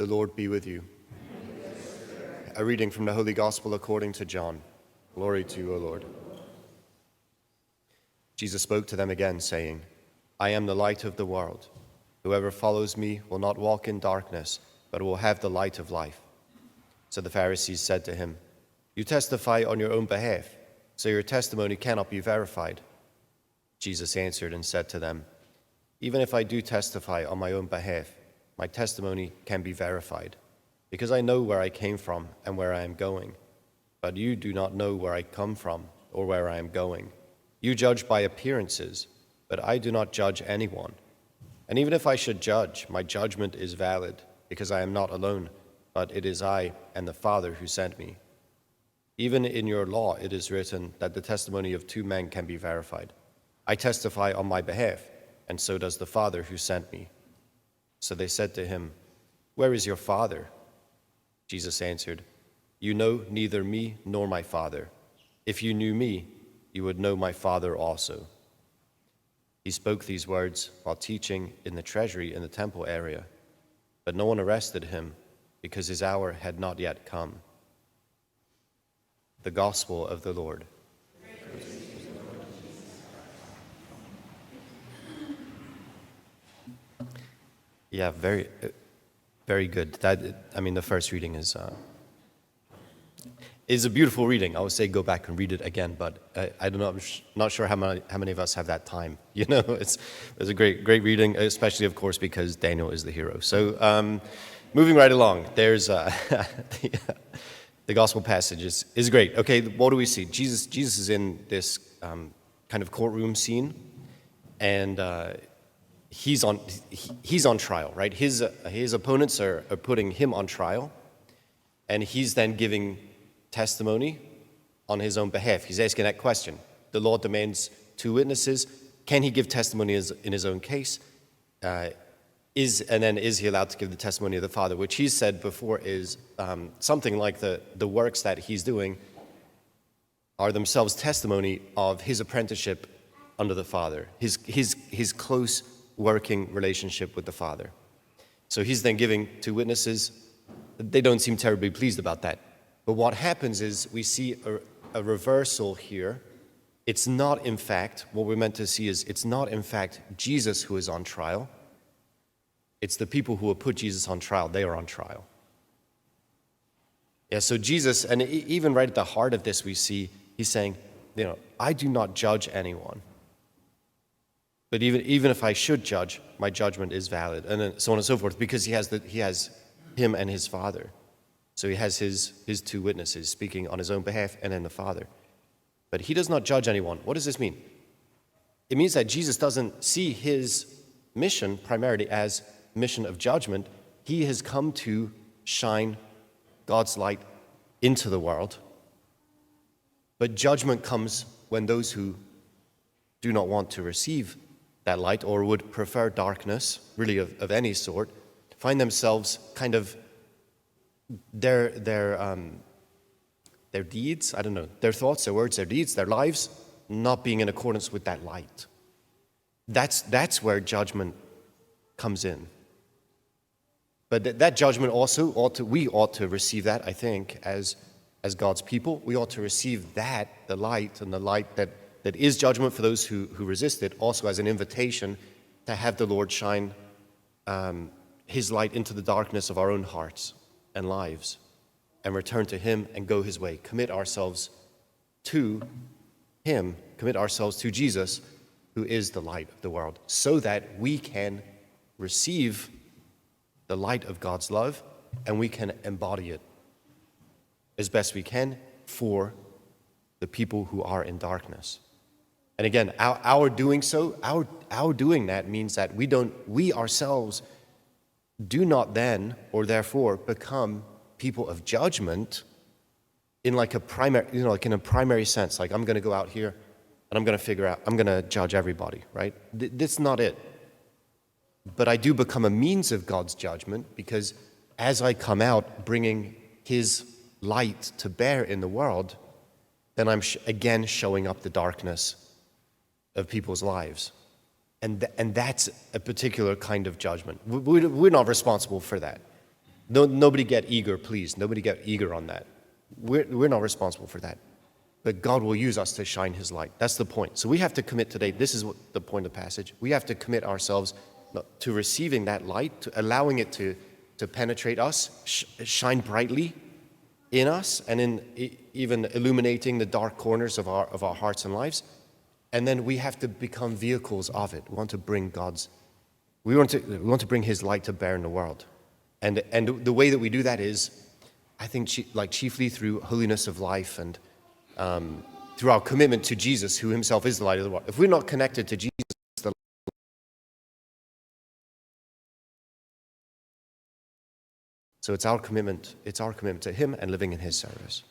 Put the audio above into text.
The Lord be with you. A reading from the Holy Gospel according to John. Glory to you, O Lord. Jesus spoke to them again, saying, I am the light of the world. Whoever follows me will not walk in darkness, but will have the light of life. So the Pharisees said to him, You testify on your own behalf, so your testimony cannot be verified. Jesus answered and said to them, Even if I do testify on my own behalf, my testimony can be verified, because I know where I came from and where I am going. But you do not know where I come from or where I am going. You judge by appearances, but I do not judge anyone. And even if I should judge, my judgment is valid, because I am not alone, but it is I and the Father who sent me. Even in your law it is written that the testimony of two men can be verified. I testify on my behalf, and so does the Father who sent me. So they said to him, Where is your Father? Jesus answered, You know neither me nor my Father. If you knew me, you would know my Father also. He spoke these words while teaching in the treasury in the temple area, but no one arrested him because his hour had not yet come. The Gospel of the Lord. Yeah, very good. The first reading is a beautiful reading. I would say go back and read it again, but I don't know. I'm not sure how many of us have that time. You know, it's a great reading, especially of course because Daniel is the hero. So moving right along, there's the gospel passage is great. Okay, what do we see? Jesus is in this kind of courtroom scene, and he's on trial, right? His opponents are putting him on trial, and he's then giving testimony on his own behalf. He's asking that question. The law demands two witnesses. Can he give testimony in his own case? Is he allowed to give the testimony of the Father, which he said before is something like the works that he's doing are themselves testimony of his apprenticeship under the Father, his close working relationship with the Father. So he's then giving two witnesses. They don't seem terribly pleased about that. But what happens is we see a reversal here. It's not, in fact, what we're meant to see is it's not, in fact, Jesus who is on trial. It's the people who have put Jesus on trial. They are on trial. Yeah, so Jesus, and even right at the heart of this we see, he's saying, I do not judge anyone. But even if I should judge, my judgment is valid, and then so on and so forth, because he has him and his Father. So he has his two witnesses speaking on his own behalf and then the Father. But he does not judge anyone. What does this mean? It means that Jesus doesn't see his mission primarily as mission of judgment. He has come to shine God's light into the world. But judgment comes when those who do not want to receive that light or would prefer darkness, really of any sort, find themselves kind of their deeds, I don't know, their thoughts, their words, their deeds, their lives, not being in accordance with that light. That's where judgment comes in. But that judgment also we ought to receive that, I think, as God's people. We ought to receive that, the light, and the light that is judgment for those who resist it, also as an invitation to have the Lord shine his light into the darkness of our own hearts and lives, and return to him and go his way. Commit ourselves to him, commit ourselves to Jesus, who is the light of the world, so that we can receive the light of God's love and we can embody it as best we can for the people who are in darkness. And again, our doing so, our doing that means that we ourselves do not then or therefore become people of judgment in like a primary sense. Like I'm going to go out here and I'm going to judge everybody, right? That's not it. But I do become a means of God's judgment because as I come out bringing his light to bear in the world, then I'm again showing up the darkness of people's lives. And that's a particular kind of judgment. We're not responsible for that. Nobody get eager, please. Nobody get eager on that. We're not responsible for that. But God will use us to shine his light. That's the point. So we have to commit today. This is the point of the passage. We have to commit ourselves to receiving that light, to allowing it to penetrate us, shine brightly in us, and in even illuminating the dark corners of our hearts and lives. And then we have to become vehicles of it. We want to bring his light to bear in the world. And the way that we do that is, I think, chiefly through holiness of life and through our commitment to Jesus, who himself is the light of the world. If we're not connected to Jesus, so it's our commitment to him and living in his service.